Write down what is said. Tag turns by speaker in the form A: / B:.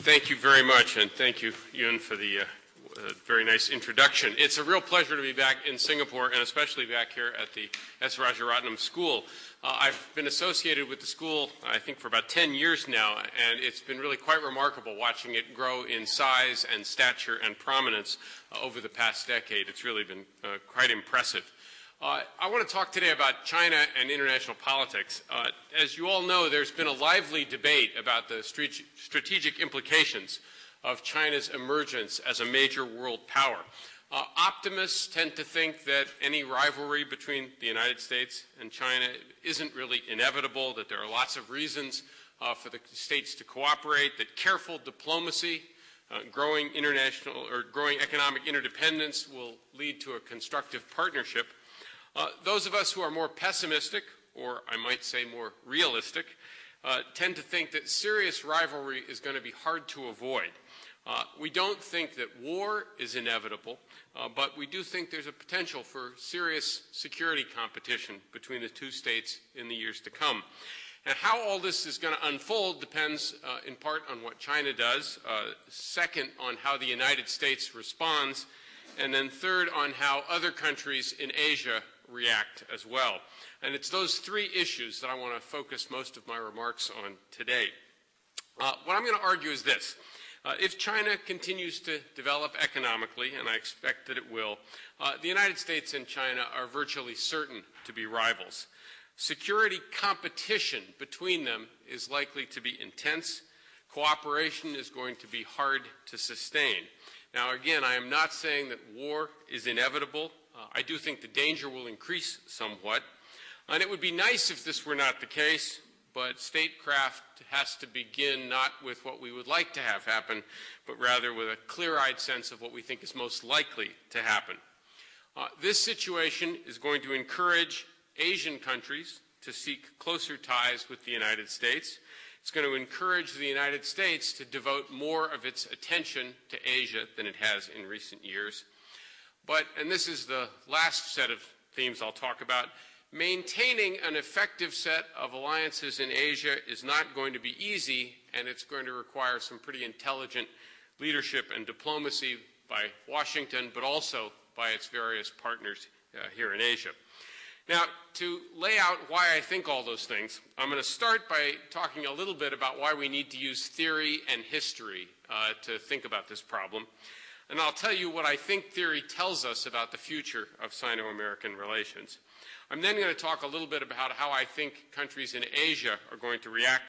A: Thank you very much, and thank you, Yun, for the very nice introduction. It's a real pleasure to be back in Singapore, and especially back here at the S. Rajaratnam School. I've been associated with the school, I think, for about 10 years now, and it's been really quite remarkable watching it grow in size and stature and prominence over the past decade. It's really been quite impressive. I want to talk today about China and international politics. As you all know, there's been a lively debate about the strategic implications of China's emergence as a major world power. Optimists tend to think that any rivalry between the United States and China isn't really inevitable, that there are lots of reasons for the states to cooperate, that careful diplomacy, growing economic interdependence will lead to a constructive partnership. Those of us who are more pessimistic, or I might say more realistic, tend to think that serious rivalry is going to be hard to avoid. We don't think that war is inevitable, but we do think there's a potential for serious security competition between the two states in the years to come. And how all this is going to unfold depends in part on what China does, second on how the United States responds, and then third on how other countries in Asia react as well. And it's those three issues that I want to focus most of my remarks on today. What I'm going to argue is this. If China continues to develop economically, and I expect that it will, the United States and China are virtually certain to be rivals. Security competition between them is likely to be intense. Cooperation is going to be hard to sustain. Now, again, I am not saying that war is inevitable. I do think the danger will increase somewhat. And it would be nice if this were not the case, but statecraft has to begin not with what we would like to have happen, but rather with a clear-eyed sense of what we think is most likely to happen. This situation is going to encourage Asian countries to seek closer ties with the United States. It's going to encourage the United States to devote more of its attention to Asia than it has in recent years. But, and this is the last set of themes I'll talk about, maintaining an effective set of alliances in Asia is not going to be easy, and it's going to require some pretty intelligent leadership and diplomacy by Washington, but also by its various partners here in Asia. Now, to lay out why I think all those things, I'm going to start by talking a little bit about why we need to use theory and history to think about this problem. And I'll tell you what I think theory tells us about the future of Sino-American relations. I'm then going to talk a little bit about how I think countries in Asia are going to react